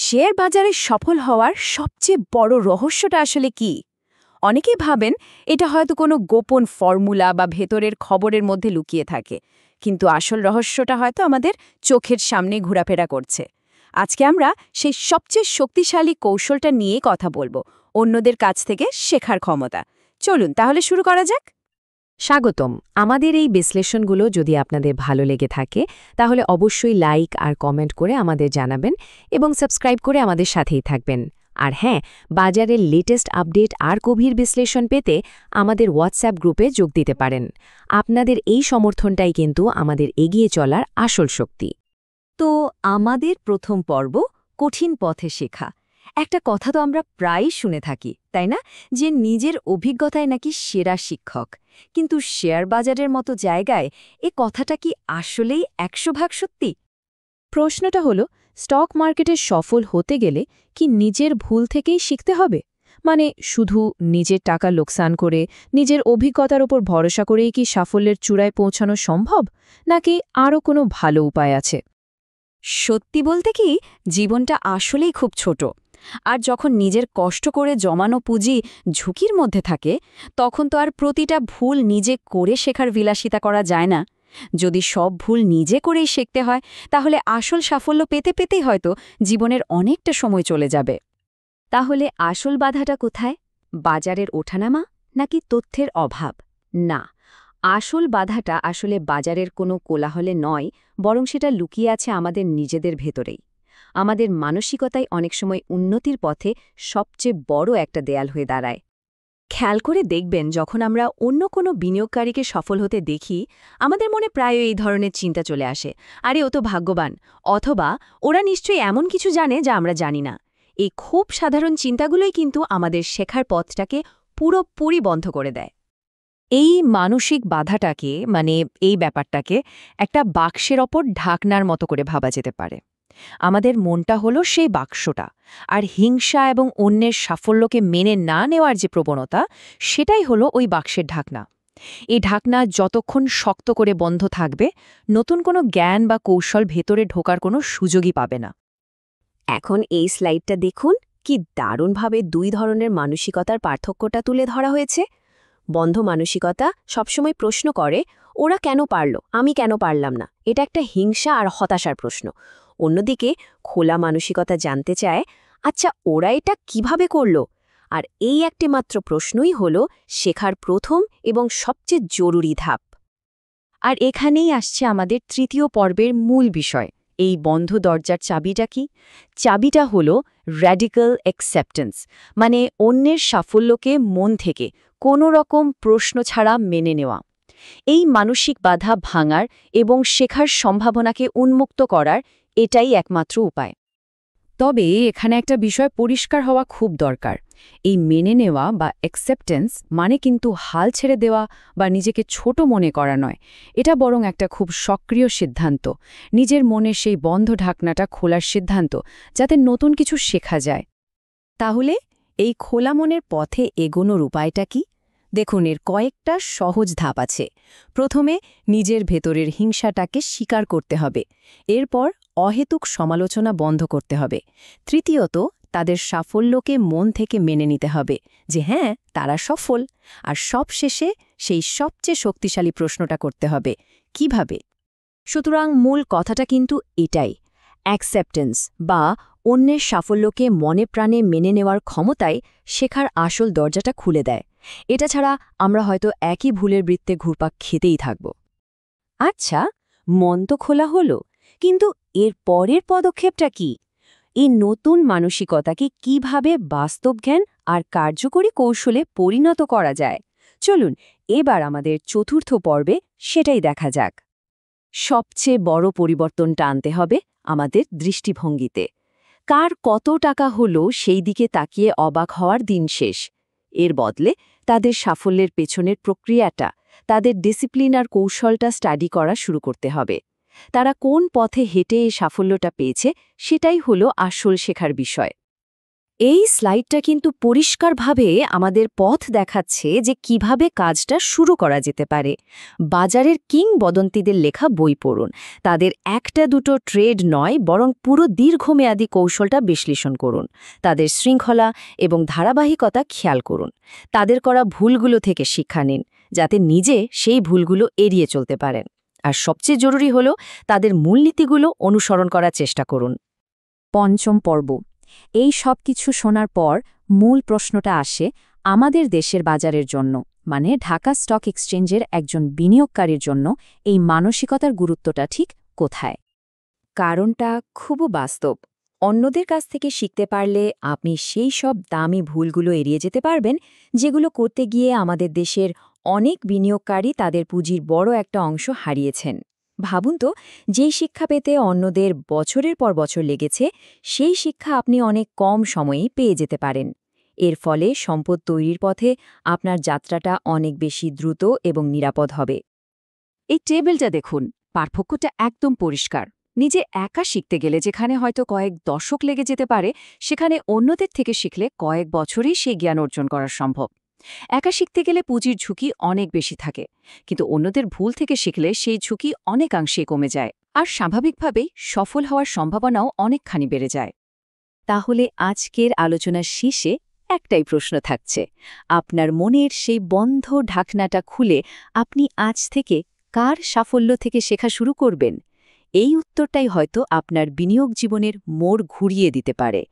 Share বাজারে সফল হওয়ার সবচেয়ে বড় রহস্যটা আসলে কি? অনেকেই ভাবেন এটা হয়তো কোনো গোপন ফর্মুলা বা ভেতরের খবরের মধ্যে লুকিয়ে থাকে, কিন্তু আসল রহস্যটা হয়তো আমাদের চোখের সামনে ঘোরাফেরা করছে। আজকে আমরা সেই সবচেয়ে শক্তিশালী কৌশলটা নিয়ে কথা বলবো, অন্যদের কাছ থেকে শেখার ক্ষমতা। চলুন তাহলে শুরু করা যাক। স্বাগতম। আমাদের এই বিশ্লেষণগুলো যদি আপনাদের ভালো লেগে থাকে তাহলে অবশ্যই লাইক আর কমেন্ট করে আমাদের জানাবেন এবং সাবস্ক্রাইব করে আমাদের সাথেই থাকবেন। আর হ্যাঁ, বাজারের লেটেস্ট আপডেট আর গভীর বিশ্লেষণ পেতে আমাদের হোয়াটসঅ্যাপ গ্রুপে যোগ দিতে পারেন। আপনাদের এই সমর্থনটাই কিন্তু আমাদের এগিয়ে চলার আসল শক্তি। তো আমাদের প্রথম পর্ব কঠিন পথে শেখা। একটা কথা তো আমরা প্রায়ই শুনে থাকি, তাই না, যে নিজের অভিজ্ঞতায় নাকি সেরা শিক্ষক। কিন্তু শেয়ার বাজারের মতো জায়গায় এ কথাটা কি আসলেই 100% সত্যি? প্রশ্নটা হলো, স্টক মার্কেটে সফল হতে গেলে কি নিজের ভুল থেকেই শিখতে হবে? মানে শুধু নিজের টাকা লোকসান করে নিজের অভিজ্ঞতার উপর ভরসা করেই কি সাফল্যের চূড়ায় পৌঁছানো সম্ভব, নাকি আরও কোনো ভালো উপায় আছে? সত্যি বলতে কি, জীবনটা আসলেই খুব ছোট। আর যখন নিজের কষ্ট করে জমানো পুঁজি ঝুঁকির মধ্যে থাকে, তখন তো আর প্রতিটা ভুল নিজে করে শেখার বিলাসিতা করা যায় না। যদি সব ভুল নিজে করেই শিখতে হয়, তাহলে আসল সাফল্য পেতে পেতেই হয়তো জীবনের অনেকটা সময় চলে যাবে। তাহলে আসল বাধাটা কোথায়? বাজারের ওঠানামা নাকি তথ্যের অভাব? না, আসল বাধাটা আসলে বাজারের কোনো কোলাহলে নয়, বরং সেটা লুকিয়ে আছে আমাদের নিজেদের ভেতরেই। আমাদের মানসিকতাই অনেক সময় উন্নতির পথে সবচেয়ে বড় একটা দেয়াল হয়ে দাঁড়ায়। খেয়াল করে দেখবেন, যখন আমরা অন্য কোনো বিনিয়োগকারীকে সফল হতে দেখি, আমাদের মনে প্রায় এই ধরনের চিন্তা চলে আসে, আরে ও তো ভাগ্যবান, অথবা ওরা নিশ্চয়ই এমন কিছু জানে যা আমরা জানি না। এই খুব সাধারণ চিন্তাগুলোই কিন্তু আমাদের শেখার পথটাকে পুরোপুরি বন্ধ করে দেয়। এই মানসিক বাধাটাকে, মানে এই ব্যাপারটাকে একটা বাক্সের ওপর ঢাকনার মতো করে ভাবা যেতে পারে। আমাদের মনটা হলো সেই বাক্সটা, আর হিংসা এবং অন্যের সাফল্যকে মেনে না নেওয়ার যে প্রবণতা, সেটাই হলো ওই বাক্সের ঢাকনা। এই ঢাকনা যতক্ষণ শক্ত করে বন্ধ থাকবে, নতুন কোনো জ্ঞান বা কৌশল ভেতরে ঢোকার কোনো সুযোগই পাবে না। এখন এই স্লাইডটা দেখুন, কি দারুণভাবে দুই ধরনের মানসিকতার পার্থক্যটা তুলে ধরা হয়েছে। বন্ধ মানসিকতা সবসময় প্রশ্ন করে, ওরা কেন পারল, আমি কেন পারলাম না। এটা একটা হিংসা আর হতাশার প্রশ্ন। অন্যদিকে খোলা মানসিকতা জানতে চায়, আচ্ছা ওরা এটা কিভাবে করল। আর এই একটি মাত্র প্রশ্নই হল শেখার প্রথম এবং সবচেয়ে জরুরি ধাপ। আর এখানেই আসছে আমাদের তৃতীয় পর্বের মূল বিষয়। এই বন্ধ দরজার চাবিটা কি? চাবিটা হলো র্যাডিক্যাল অ্যাকসেপ্টেন্স, মানে অন্যের সাফল্যকে মন থেকে কোনো রকম প্রশ্ন ছাড়া মেনে নেওয়া। এই মানসিক বাধা ভাঙার এবং শেখার সম্ভাবনাকে উন্মুক্ত করার এটাই একমাত্র উপায়। তবে এখানে একটা বিষয় পরিষ্কার হওয়া খুব দরকার। এই মেনে নেওয়া বা অ্যাকসেপ্টেন্স মানে কিন্তু হাল ছেড়ে দেওয়া বা নিজেকে ছোট মনে করা নয়। এটা বরং একটা খুব সক্রিয় সিদ্ধান্ত, নিজের মনের সেই বন্ধ ঢাকনাটা খোলার সিদ্ধান্ত, যাতে নতুন কিছু শেখা যায়। তাহলে এই খোলা মনের পথে এগোনোর উপায়টা কি? দেখুন, এর কয়েকটা সহজ ধাপ আছে। প্রথমে নিজের ভেতরের হিংসাটাকে স্বীকার করতে হবে। এরপর অহেতুক সমালোচনা বন্ধ করতে হবে। তৃতীয়ত, তাদের সাফল্যকে মন থেকে মেনে নিতে হবে যে হ্যাঁ, তারা সফল। আর সবশেষে সেই সবচেয়ে শক্তিশালী প্রশ্নটা করতে হবে, কিভাবে। সুতরাং মূল কথাটা কিন্তু এটাই, অ্যাকসেপ্টেন্স বা অন্যের সাফল্যকে মনে প্রাণে মেনে নেওয়ার ক্ষমতাই শেখার আসল দরজাটা খুলে দেয়। এটা ছাড়া আমরা হয়তো একই ভুলের বৃত্তে ঘুরপাক খেতেই থাকব। আচ্ছা, মন তো খোলা হলো, কিন্তু এর পরের পদক্ষেপটা কি? এই নতুন মানসিকতাকে কিভাবে বাস্তব জ্ঞান আর কার্যকরী কৌশলে পরিণত করা যায়? চলুন এবার আমাদের চতুর্থ পর্বে সেটাই দেখা যাক। সবচেয়ে বড় পরিবর্তনটা আনতে হবে আমাদের দৃষ্টিভঙ্গিতে। কার কত টাকা হলো সেই দিকে তাকিয়ে অবাক হওয়ার দিন শেষ। এর বদলে তাদের সাফল্যের পেছনের প্রক্রিয়াটা, তাদের ডিসিপ্লিন আর কৌশলটা স্টাডি করা শুরু করতে হবে। তারা কোন পথে হেঁটে এই সাফল্যটা পেয়েছে, সেটাই হলো আসল শেখার বিষয়। এই স্লাইডটা কিন্তু পরিষ্কারভাবে আমাদের পথ দেখাচ্ছে যে কিভাবে কাজটা শুরু করা যেতে পারে। বাজারের কিংবদন্তিদের লেখা বই পড়ুন। তাদের একটা দুটো ট্রেড নয়, বরং পুরো দীর্ঘমেয়াদী কৌশলটা বিশ্লেষণ করুন। তাদের শৃঙ্খলা এবং ধারাবাহিকতা খেয়াল করুন। তাদের করা ভুলগুলো থেকে শিক্ষা নিন, যাতে নিজে সেই ভুলগুলো এড়িয়ে চলতে পারেন। আর সবচেয়ে জরুরি হলো তাদের মূলনীতিগুলো অনুসরণ করার চেষ্টা করুন। পঞ্চম পর্ব। এই সব কিছু শোনার পর মূল প্রশ্নটা আসে আমাদের দেশের বাজারের জন্য, মানে ঢাকা স্টক এক্সচেঞ্জের একজন বিনিয়োগকারীর জন্য এই মানসিকতার গুরুত্বটা ঠিক কোথায়? কারণটা খুব বাস্তব। অন্যদের কাছ থেকে শিখতে পারলে আপনি সেই সব দামি ভুলগুলো এড়িয়ে যেতে পারবেন, যেগুলো করতে গিয়ে আমাদের দেশের অনেক বিনিয়োগকারী তাদের পুঁজির বড় একটা অংশ হারিয়েছেন। ভাবুন তো, যেই শিক্ষা পেতে অন্যদের বছরের পর বছর লেগেছে, সেই শিক্ষা আপনি অনেক কম সময়েই পেয়ে যেতে পারেন। এর ফলে সম্পদ তৈরির পথে আপনার যাত্রাটা অনেক বেশি দ্রুত এবং নিরাপদ হবে। এই টেবিলটা দেখুন, পার্থক্যটা একদম পরিষ্কার। নিজে একা শিখতে গেলে যেখানে হয়তো কয়েক দশক লেগে যেতে পারে, সেখানে অন্যদের থেকে শিখলে কয়েক বছরেই সেই জ্ঞান অর্জন করা সম্ভব। একা শিখতে গেলে পুঁজির ঝুঁকি অনেক বেশি থাকে, কিন্তু অন্যদের ভুল থেকে শিখলে সেই ঝুঁকি অনেকাংশে কমে যায়, আর স্বাভাবিকভাবেই সফল হওয়ার সম্ভাবনাও অনেকখানি বেড়ে যায়। তাহলে আজকের আলোচনার শেষে একটাই প্রশ্ন থাকছে, আপনার মনের সেই বন্ধ ঢাকনাটা খুলে আপনি আজ থেকে কার সাফল্য থেকে শেখা শুরু করবেন? এই উত্তরটাই হয়তো আপনার বিনিয়োগ জীবনের মোড় ঘুরিয়ে দিতে পারে।